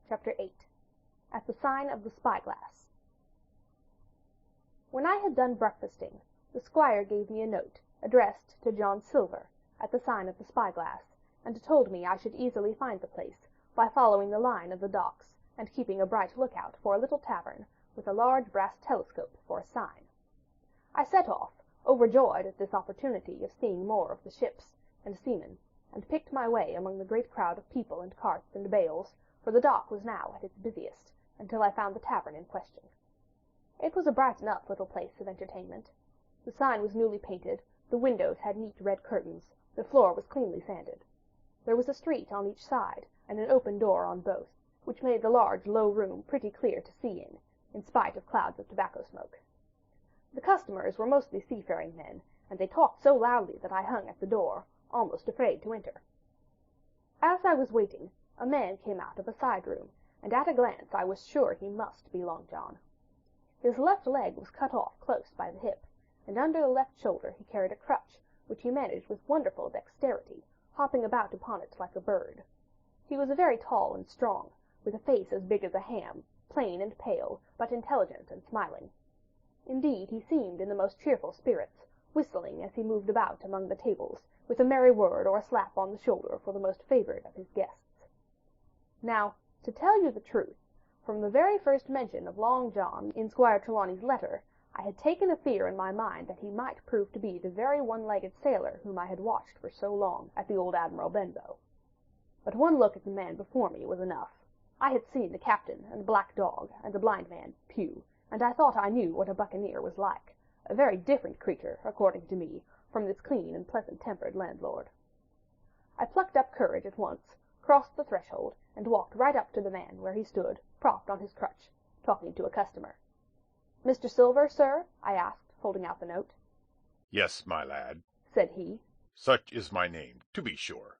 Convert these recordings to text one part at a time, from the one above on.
Chapter 8. At the Sign of the Spyglass. When I had done breakfasting, the squire gave me a note, addressed to John Silver, at the Sign of the Spyglass, and told me I should easily find the place by following the line of the docks, and keeping a bright lookout for a little tavern, with a large brass telescope for a sign. I set off, overjoyed at this opportunity of seeing more of the ships and seamen, and picked my way among the great crowd of people and carts and bales, for the dock was now at its busiest, until I found the tavern in question. It was a bright enough little place of entertainment. The sign was newly painted, the windows had neat red curtains, the floor was cleanly sanded. There was a street on each side, and an open door on both, which made the large low room pretty clear to see in spite of clouds of tobacco smoke. The customers were mostly seafaring men, and they talked so loudly that I hung at the door, almost afraid to enter. As I was waiting, a man came out of a side room, and at a glance I was sure he must be Long John. His left leg was cut off close by the hip, and under the left shoulder he carried a crutch, which he managed with wonderful dexterity, hopping about upon it like a bird. He was very tall and strong, with a face as big as a ham, plain and pale, but intelligent and smiling. Indeed, he seemed in the most cheerful spirits, whistling as he moved about among the tables, with a merry word or a slap on the shoulder for the most favored of his guests. Now, to tell you the truth, from the very first mention of Long John in Squire Trelawney's letter, I had taken a fear in my mind that he might prove to be the very one-legged sailor whom I had watched for so long at the old Admiral Benbow. But one look at the man before me was enough. I had seen the captain and the black dog and the blind man, Pew, and I thought I knew what a buccaneer was like, a very different creature, according to me, from this clean and pleasant-tempered landlord. I plucked up courage at once, crossed the threshold, and walked right up to the man where he stood, propped on his crutch, talking to a customer. "Mr. Silver, sir?" I asked, holding out the note. "Yes, my lad," said he. "Such is my name, to be sure.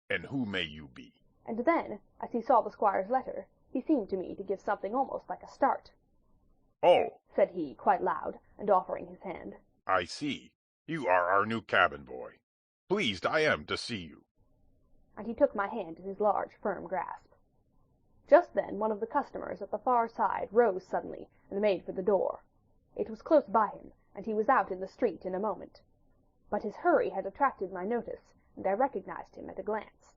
And who may you be?" And then, as he saw the squire's letter, he seemed to me to give something almost like a start. "Oh," said he, quite loud, and offering his hand. "I see. You are our new cabin boy. Pleased I am to see you." And he took my hand in his large, firm grasp. Just then one of the customers at the far side rose suddenly and made for the door. It was close by him, and he was out in the street in a moment. But his hurry had attracted my notice, and I recognized him at a glance.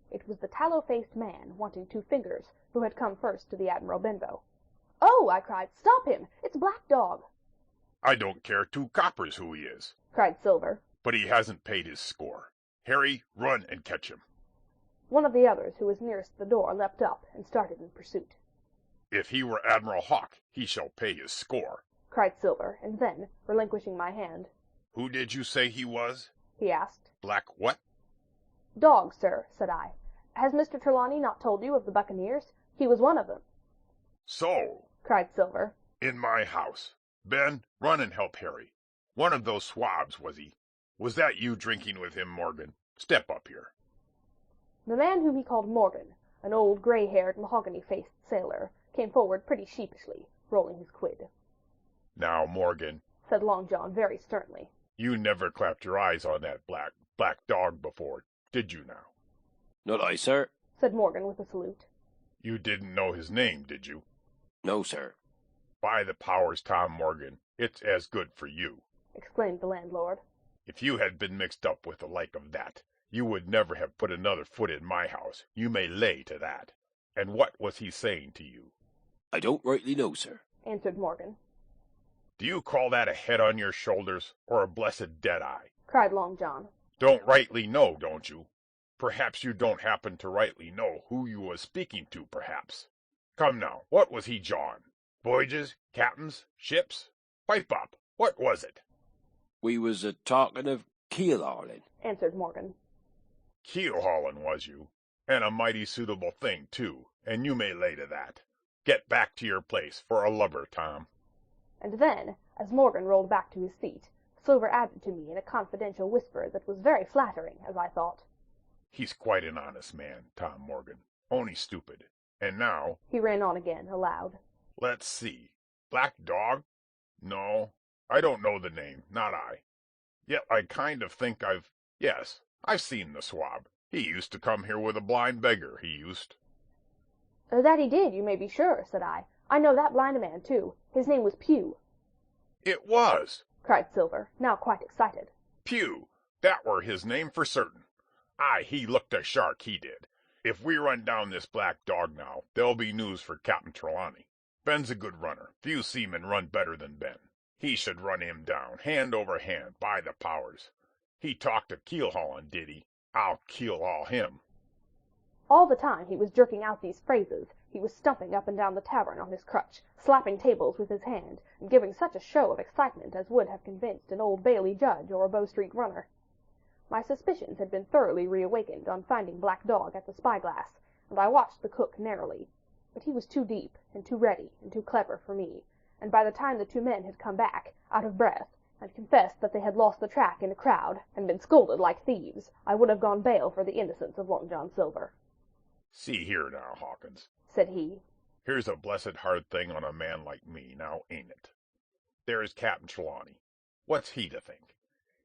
It was the tallow-faced man, wanting 2 fingers, who had come first to the Admiral Benbow. "Oh!" I cried, "stop him! It's Black Dog!" "I don't care 2 coppers who he is," cried Silver. "but he hasn't paid his score. Harry, run and catch him." One of the others who was nearest the door leapt up and started in pursuit. "If he were Admiral Hawke, he shall pay his score," cried Silver, and then, relinquishing my hand, "Who did you say he was?" he asked. "Black what?" "Dog, sir," said I. "Has Mr. Trelawney not told you of the buccaneers? He was one of them." "So," cried Silver. "in my house. Ben, run and help Harry. One of those swabs, was he? Was that you drinking with him, Morgan? Step up here." The man whom he called Morgan, an old gray-haired, mahogany-faced sailor, came forward pretty sheepishly, rolling his quid. "Now, Morgan," said Long John very sternly, "you never clapped your eyes on that black dog before, did you now?" "Not I, sir." said Morgan with a salute. "You didn't know his name, did you?" "No, sir." "By the powers, Tom Morgan, it's as good for you," exclaimed the landlord. "If you had been mixed up with the like of that, you would never have put another foot in my house, you may lay to that. And what was he saying to you?" "I don't rightly know, sir," answered Morgan. "Do you call that a head on your shoulders, or a blessed dead-eye?" cried Long John. "Don't rightly know, don't you? Perhaps you don't happen to rightly know who you was speaking to, perhaps. Come now, what was he jawing? Voyages, captains, ships? Pipe up, what was it?" "We was a-talking of keel-hauling," answered Morgan. "Keel-hauling, was you? And a mighty suitable thing, too, and you may lay to that. Get back to your place for a lubber, Tom." And then, as Morgan rolled back to his seat, Silver added to me in a confidential whisper that was very flattering, as I thought, "He's quite an honest man, Tom Morgan, only stupid. And now," he ran on again, aloud, "let's see. Black Dog? No, I don't know the name, not I. Yet I kind of think yes, I've seen the swab. He used to come here with a blind beggar, he used." That he did, you may be sure," said I. "I know that blind man, too. His name was Pew." It was! cried Silver, now quite excited. Pew! That were his name for certain. Aye, he looked a shark, he did. If we run down this black dog now, there'll be news for Captain Trelawney. Ben's a good runner. Few seamen run better than Ben. He should run him down, hand over hand, by the powers. He talked of keel-hauling, did he? I'll keel-haul him. All the time he was jerking out these phrases, he was stumping up and down the tavern on his crutch, slapping tables with his hand, and giving such a show of excitement as would have convinced an Old Bailey judge or a Bow Street runner. My suspicions had been thoroughly reawakened on finding Black Dog at the spyglass, and I watched the cook narrowly. But he was too deep, and too ready, and too clever for me, and by the time the two men had come back, out of breath, and confessed that they had lost the track in a crowd, and been scolded like thieves, I would have gone bail for the innocence of Long John Silver. See here now, Hawkins, said he. Here's a blessed hard thing on a man like me, now ain't it? There's Captain Trelawney. What's he to think?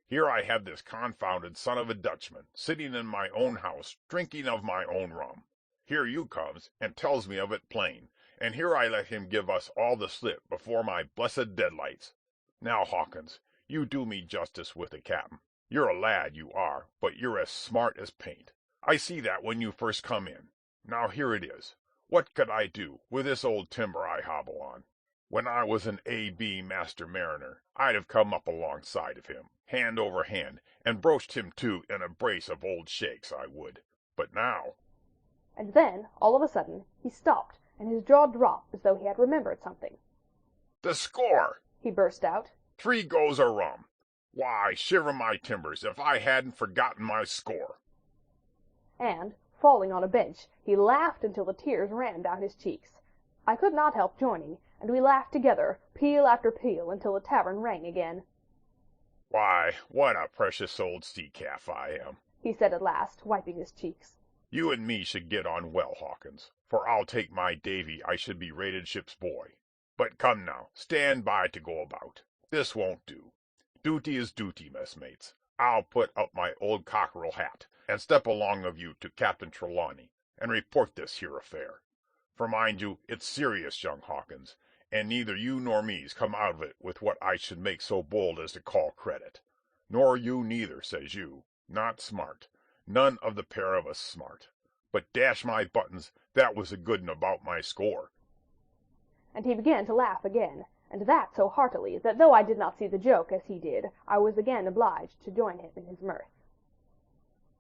Here I have this confounded son of a Dutchman sitting in my own house, drinking of my own rum. Here you comes, and tells me of it plain, and here I let him give us all the slip before my blessed deadlights. Now, Hawkins, you do me justice with the captain. You're a lad, you are, but you're as smart as paint. I see that when you first come in. Now here it is. What could I do with this old timber I hobble on? When I was an A.B. master mariner, I'd have come up alongside of him, hand over hand, and broached him to in a brace of old shakes, I would. But now— And then, all of a sudden, he stopped, and his jaw dropped as though he had remembered something. The score! He burst out. 3 goes of rum. Why, shiver my timbers if I hadn't forgotten my score. And, falling on a bench, he laughed until the tears ran down his cheeks. I could not help joining, and we laughed together, peal after peal, until the tavern rang again. Why, what a precious old sea-calf I am, he said at last, wiping his cheeks. You and me should get on well, Hawkins, for I'll take my Davy I should be rated ship's boy. But come now, stand by to go about. This won't do. Duty is duty, messmates. I'll put up my old cockerel hat, and step along of you to Captain Trelawney, and report this here affair. For mind you, it's serious, young Hawkins, and neither you nor me's come out of it with what I should make so bold as to call credit. Nor you neither, says you. Not smart. None of the pair of us smart. But dash my buttons, that was a good 'un about my score. And he began to laugh again, and that so heartily that though I did not see the joke as he did, I was again obliged to join him in his mirth.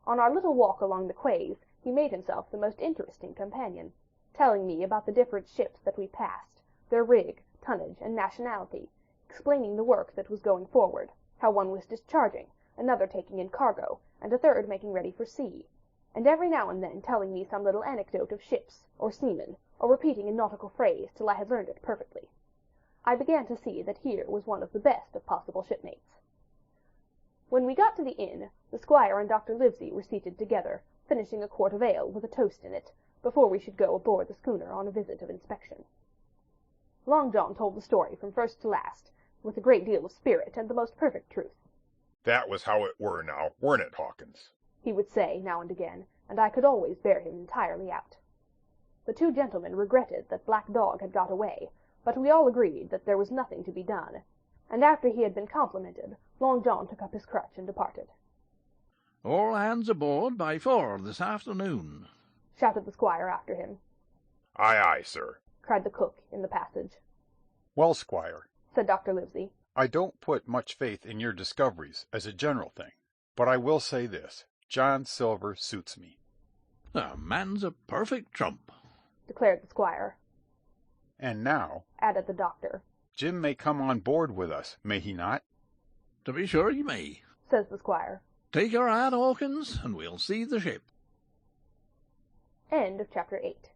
On our little walk along the quays, he made himself the most interesting companion, telling me about the different ships that we passed, their rig, tonnage, and nationality, explaining the work that was going forward, how one was discharging, another taking in cargo, and a third making ready for sea, and every now and then telling me some little anecdote of ships, or seamen, or repeating a nautical phrase till I had learned it perfectly. I began to see that here was one of the best of possible shipmates. When we got to the inn, the squire and Dr. Livesey were seated together, finishing a quart of ale with a toast in it, before we should go aboard the schooner on a visit of inspection. Long John told the story from first to last, with a great deal of spirit and the most perfect truth. That was how it were now, weren't it, Hawkins? He would say now and again, and I could always bear him entirely out. The two gentlemen regretted that Black Dog had got away, but we all agreed that there was nothing to be done, and after he had been complimented, Long John took up his crutch and departed. "All hands aboard by 4 this afternoon," shouted the squire after him. Aye, aye, sir, cried the cook in the passage. Well, squire, said Dr. Livesey, I don't put much faith in your discoveries as a general thing, but I will say this, John Silver suits me. "The man's a perfect trump," declared the squire. And now, added the doctor, Jim may come on board with us, may he not? "To be sure he may," says the squire. "Take your hat, Hawkins, and we'll see the ship." End of chapter 8.